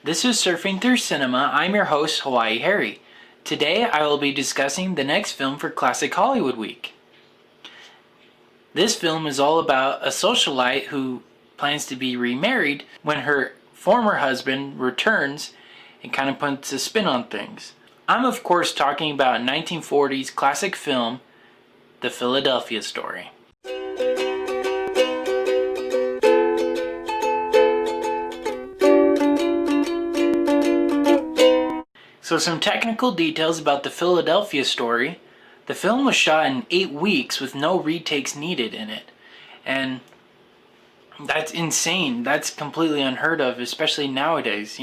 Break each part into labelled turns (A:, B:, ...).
A: This is Surfing Through Cinema. I'm your host, Hawaii Harry. Today I will be discussing the next film for Classic Hollywood Week. This film is all about a socialite who plans to be remarried when her former husband returns and kind of puts a spin on things. I'm of course talking about 1940s classic film, The Philadelphia Story. So some technical details about The Philadelphia Story. The film was shot in 8 weeks with no retakes needed in it. And that's insane. That's completely unheard of, especially nowadays.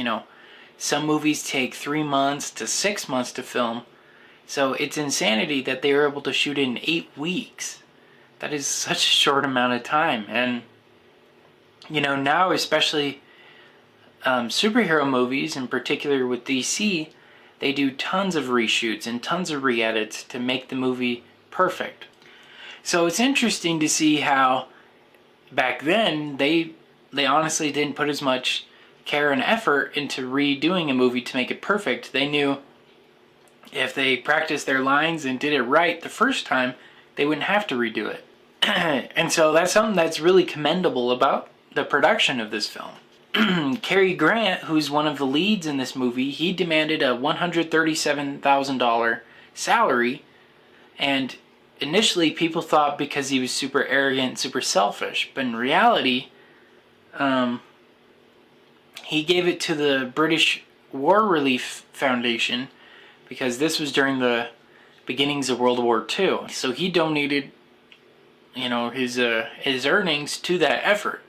A: Some movies take 3 months to 6 months to film. So it's insanity that they were able to shoot it in 8 weeks. That is such a short amount of time. And, now especially superhero movies, in particular with DC, they do tons of reshoots and tons of re-edits to make the movie perfect. So it's interesting to see how back then they honestly didn't put as much care and effort into redoing a movie to make it perfect. They knew if they practiced their lines and did it right the first time, they wouldn't have to redo it. And so that's something that's really commendable about the production of this film. Cary Grant, who's one of the leads in this movie, he demanded a $137,000 salary, and initially people thought because he was super arrogant, super selfish, but in reality, he gave it to the British War Relief Foundation because this was during the beginnings of World War II. So he donated, his earnings to that effort.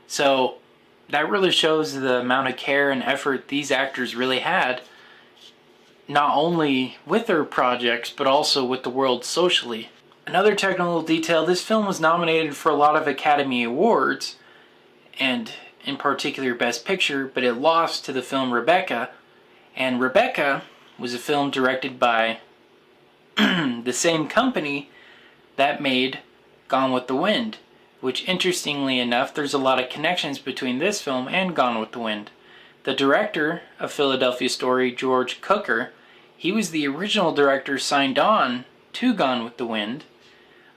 A: So that really shows the amount of care and effort these actors really had, not only with their projects, but also with the world socially. Another technical detail, this film was nominated for a lot of Academy Awards, and in particular Best Picture, but it lost to the film Rebecca. And Rebecca was a film directed by the same company that made Gone with the Wind, which interestingly enough, there's a lot of connections between this film and Gone with the Wind. The director of Philadelphia Story, George Cukor, he was the original director signed on to Gone with the Wind,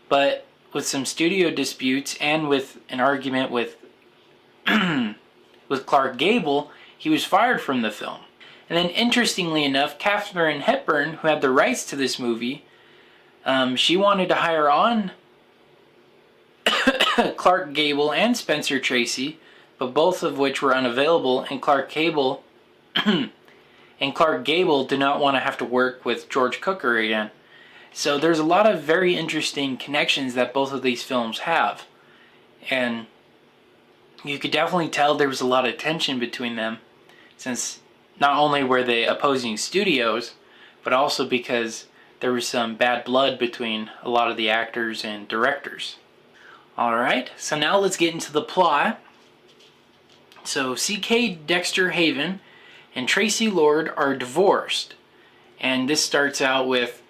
A: but with some studio disputes and with an argument with Clark Gable, he was fired from the film. And then interestingly enough, Katharine Hepburn, who had the rights to this movie, she wanted to hire on Clark Gable and Spencer Tracy, but both of which were unavailable, and Clark Gable did not want to have to work with George Cukor again. So there's a lot of very interesting connections that both of these films have, and you could definitely tell there was a lot of tension between them, since not only were they opposing studios, but also because there was some bad blood between a lot of the actors and directors. Alright, so now let's get into the plot. So C.K. Dexter Haven and Tracy Lord are divorced. And this starts out with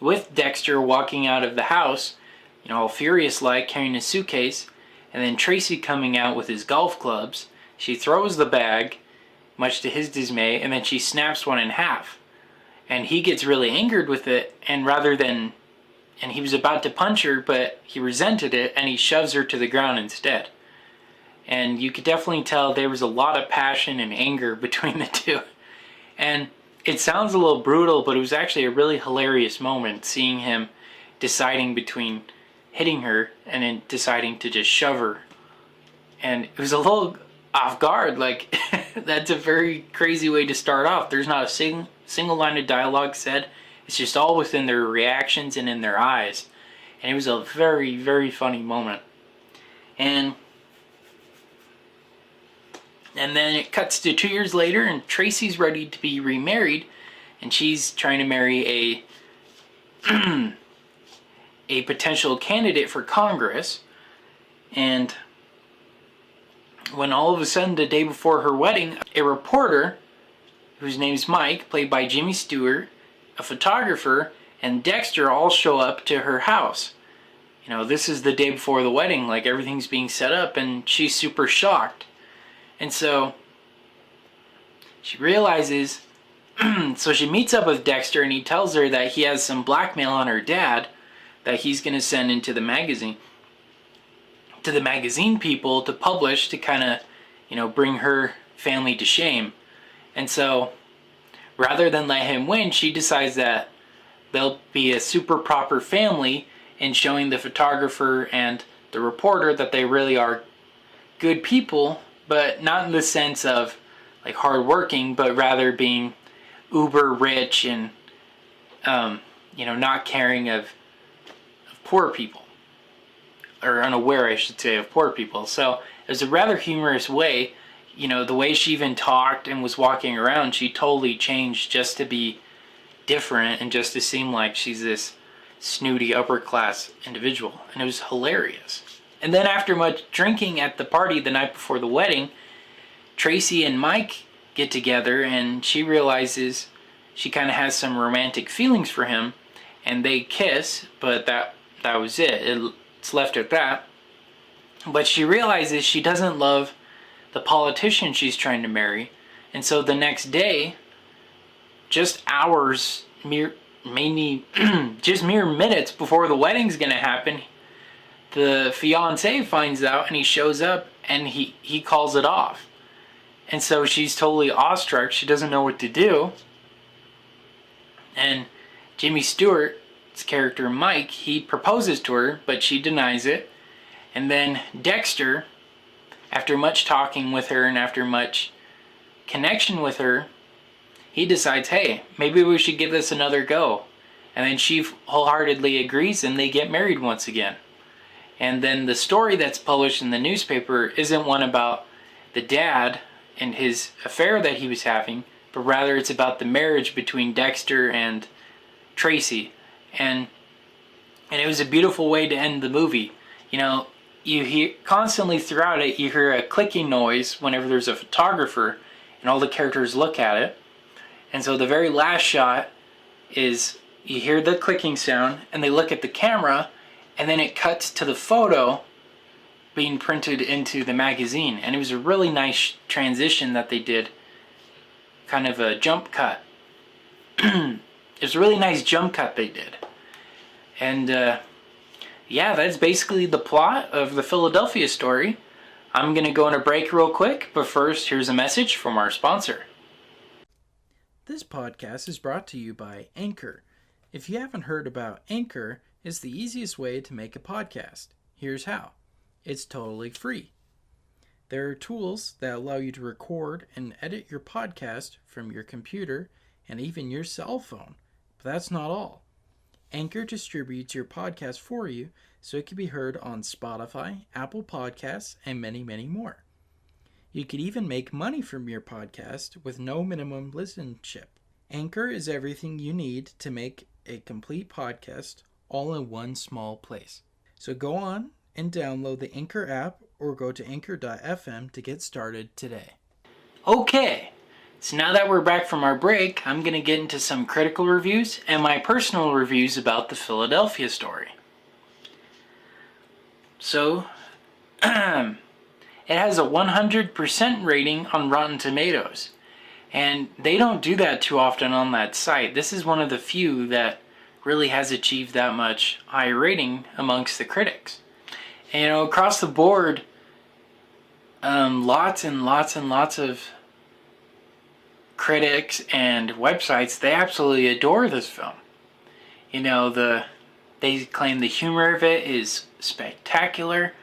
A: with Dexter walking out of the house, all furious like, carrying a suitcase, and then Tracy coming out with his golf clubs. She throws the bag, much to his dismay, and then she snaps one in half. And he gets really angered with it, and he was about to punch her, but he resented it, and he shoves her to the ground instead. And you could definitely tell there was a lot of passion and anger between the two. And it sounds a little brutal, but it was actually a really hilarious moment, seeing him deciding between hitting her and then deciding to just shove her. And it was a little off guard, like, that's a very crazy way to start off. There's not a single line of dialogue said. It's just all within their reactions and in their eyes. And it was a very, very funny moment. And then it cuts to 2 years later, and Tracy's ready to be remarried, and she's trying to marry a potential candidate for Congress. And when all of a sudden, the day before her wedding, a reporter, whose name's Mike, played by Jimmy Stewart, a photographer, and Dexter all show up to her house. This is the day before the wedding, like everything's being set up, and she's super shocked. And so she realizes, so she meets up with Dexter, and he tells her that he has some blackmail on her dad that he's going to send into the magazine, to the magazine people to publish, to kind of, bring her family to shame. And so rather than let him win, she decides that they'll be a super proper family in showing the photographer and the reporter that they really are good people, but not in the sense of like hardworking, but rather being uber rich and not caring of poor people, or unaware, I should say, of poor people. So it was a rather humorous way. The way she even talked and was walking around, she totally changed just to be different and just to seem like she's this snooty upper class individual. And it was hilarious. And then after much drinking at the party the night before the wedding, Tracy and Mike get together, and she realizes she kind of has some romantic feelings for him, and they kiss, but that was it. It's left at that. But she realizes she doesn't love the politician she's trying to marry, and so the next day, just hours, mere minutes before the wedding's gonna happen, the fiance finds out, and he shows up, and he calls it off. And so she's totally awestruck. She doesn't know what to do. And Jimmy Stewart's character, Mike, he proposes to her, but she denies it. And then Dexter, after much talking with her and after much connection with her, he decides, hey, maybe we should give this another go. And then she wholeheartedly agrees, and they get married once again. And then the story that's published in the newspaper isn't one about the dad and his affair that he was having, but rather it's about the marriage between Dexter and Tracy. And it was a beautiful way to end the movie. You hear constantly throughout it, you hear a clicking noise whenever there's a photographer, and all the characters look at it. And so the very last shot is you hear the clicking sound, and they look at the camera, and then it cuts to the photo being printed into the magazine. And it was a really nice transition that they did, kind of a jump cut. It was a really nice jump cut they did. And that's basically the plot of the Philadelphia story. I'm going to go on a break real quick, but first, here's a message from our sponsor. This podcast is brought to you by Anchor. If you haven't heard about Anchor, it's the easiest way to make a podcast. Here's how. It's totally free. There are tools that allow you to record and edit your podcast from your computer and even your cell phone. But that's not all. Anchor distributes your podcast for you so it can be heard on Spotify, Apple Podcasts, and many, many more. You could even make money from your podcast with no minimum listenership. Anchor is everything you need to make a complete podcast all in one small place. So go on and download the Anchor app or go to anchor.fm to get started today. Okay, so now that we're back from our break, I'm going to get into some critical reviews and my personal reviews about the Philadelphia story. So, it has a 100% rating on Rotten Tomatoes. And they don't do that too often on that site. This is one of the few that really has achieved that much high rating amongst the critics. And, across the board, lots and lots and lots of critics and websites, they absolutely adore this film. They claim the humor of it is spectacular.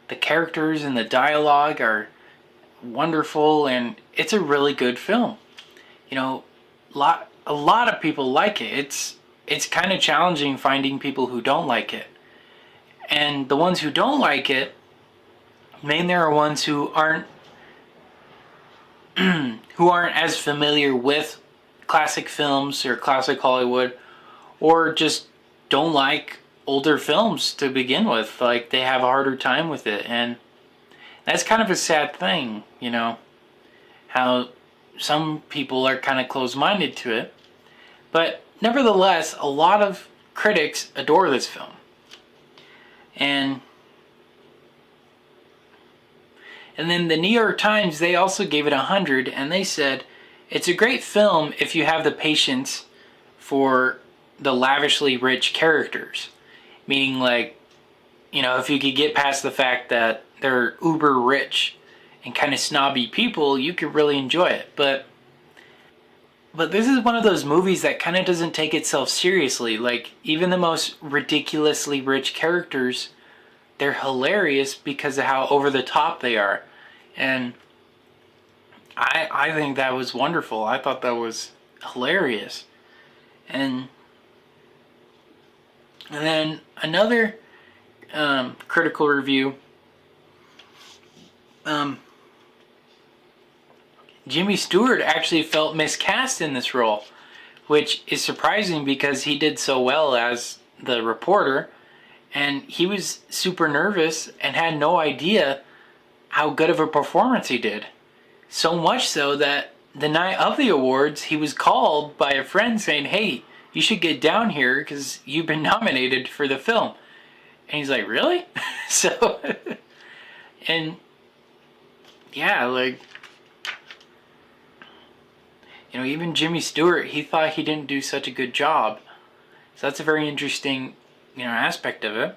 A: The characters and the dialogue are wonderful, and it's a really good film. A lot of people like it. It's kind of challenging finding people who don't like it. And the ones who don't like it, mainly are ones who aren't as familiar with classic films or classic Hollywood, or just don't like older films to begin with. Like, they have a harder time with it, and that's kind of a sad thing, how some people are kind of closed-minded to it. But nevertheless, a lot of critics adore this film. And And then the New York Times, they also gave it 100, and they said, it's a great film if you have the patience for the lavishly rich characters. Meaning, like, you know, if you could get past the fact that they're uber rich and kind of snobby people, you could really enjoy it. But this is one of those movies that kind of doesn't take itself seriously. Like, even the most ridiculously rich characters, they're hilarious because of how over the top they are. And I think that was wonderful. I thought that was hilarious. And then another critical review, Jimmy Stewart actually felt miscast in this role, which is surprising because he did so well as the reporter, and he was super nervous and had no idea how good of a performance he did. So much so that the night of the awards, he was called by a friend saying, hey, you should get down here because you've been nominated for the film. And he's like, really? So, and yeah, like, you know, even Jimmy Stewart, he thought he didn't do such a good job. So that's a very interesting, you know, aspect of it.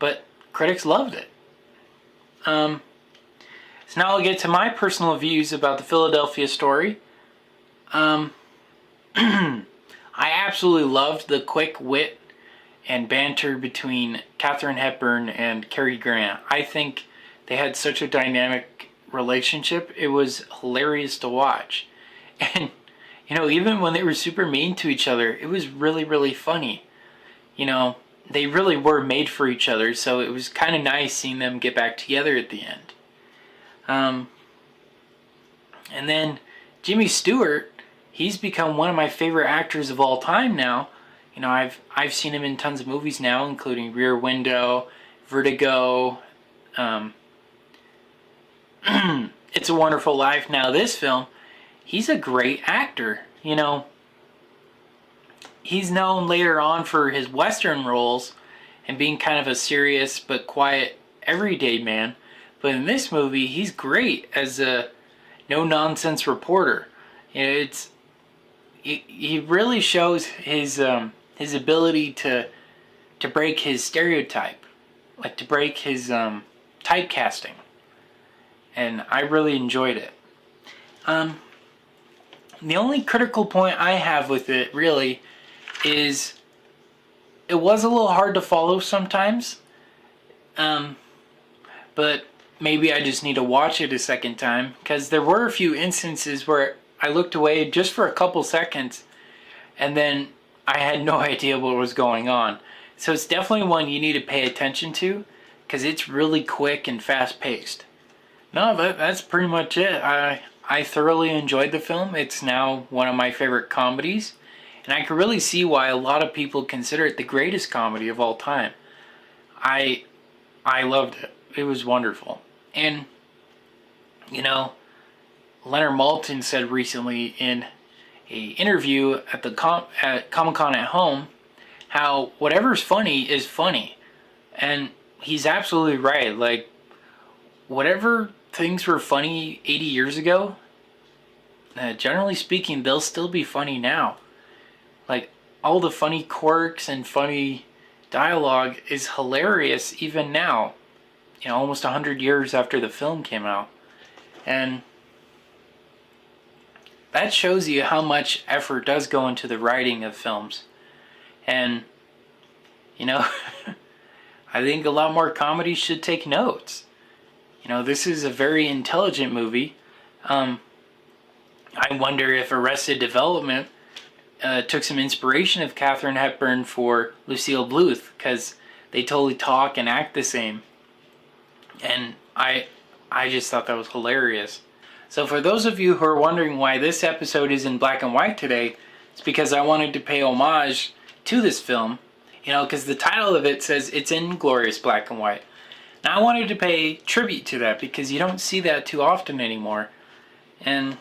A: But critics loved it. So now I'll get to my personal views about the Philadelphia story. I absolutely loved the quick wit and banter between Katharine Hepburn and Cary Grant. I think they had such a dynamic relationship. It was hilarious to watch. And, you know, even when they were super mean to each other, it was really, really funny. You know, they really were made for each other, so it was kind of nice seeing them get back together at the end. And then Jimmy Stewart, he's become one of my favorite actors of all time now. You know, I've seen him in tons of movies now, including Rear Window, Vertigo, It's a Wonderful Life. Now this film, he's a great actor. You know, he's known later on for his Western roles and being kind of a serious but quiet everyday man. But in this movie, he's great as a no-nonsense reporter. You know, he really shows his ability to break his stereotype, like to break his typecasting, and I really enjoyed it. The only critical point I have with it really is it was a little hard to follow sometimes, but maybe I just need to watch it a second time, because there were a few instances where I looked away just for a couple seconds and then I had no idea what was going on. So it's definitely one you need to pay attention to because it's really quick and fast paced. No, that's pretty much it. I thoroughly enjoyed the film. It's now one of my favorite comedies, and I can really see why a lot of people consider it the greatest comedy of all time. I loved it. It was wonderful. And, you know, Leonard Maltin said recently in an interview at the at Comic-Con at Home how whatever's funny is funny. And he's absolutely right. Like, whatever things were funny 80 years ago, generally speaking, they'll still be funny now. Like, all the funny quirks and funny dialogue is hilarious even now. You know, almost 100 years after the film came out. And that shows you how much effort does go into the writing of films. And, you know, I think a lot more comedies should take notes. You know, this is a very intelligent movie. I wonder if Arrested Development took some inspiration of Katharine Hepburn for Lucille Bluth, because they totally talk and act the same. And I just thought that was hilarious. So for those of you who are wondering why this episode is in black and white today, it's because I wanted to pay homage to this film. You know, because the title of it says it's in glorious black and white. Now I wanted to pay tribute to that because you don't see that too often anymore. And,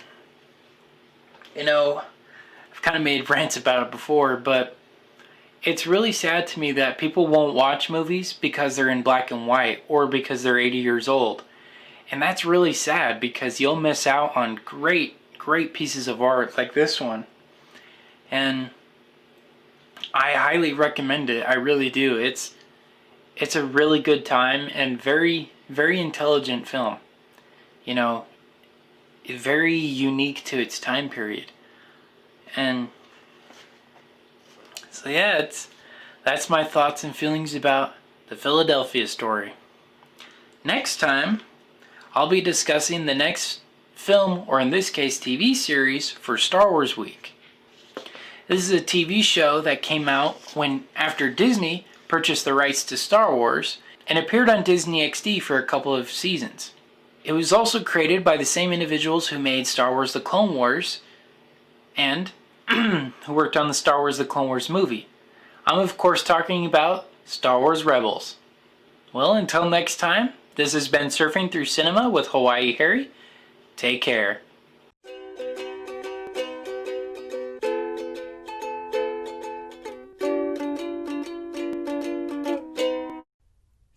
A: you know, I've kind of made rants about it before, but it's really sad to me that people won't watch movies because they're in black and white or because they're 80 years old. And that's really sad because you'll miss out on great pieces of art like this one. And I highly recommend it. I really do. It's a really good time and very intelligent film. You know, very unique to its time period. And so yeah, that's my thoughts and feelings about the Philadelphia story. Next time, I'll be discussing the next film, or in this case TV series, for Star Wars Week. This is a TV show that came out after Disney purchased the rights to Star Wars and appeared on Disney XD for a couple of seasons. It was also created by the same individuals who made Star Wars The Clone Wars and who worked on the Star Wars The Clone Wars movie. I'm of course talking about Star Wars Rebels. Well, until next time, this has been Surfing Through Cinema with Hawaii Harry. Take care.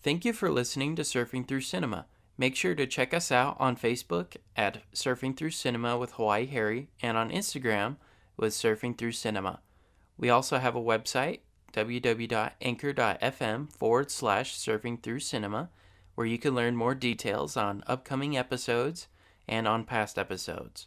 A: Thank you for listening to Surfing Through Cinema. Make sure to check us out on Facebook at Surfing Through Cinema with Hawaii Harry and on Instagram with Surfing Through Cinema. We also have a website, www.anchor.fm/Surfing Through Cinema, where you can learn more details on upcoming episodes and on past episodes.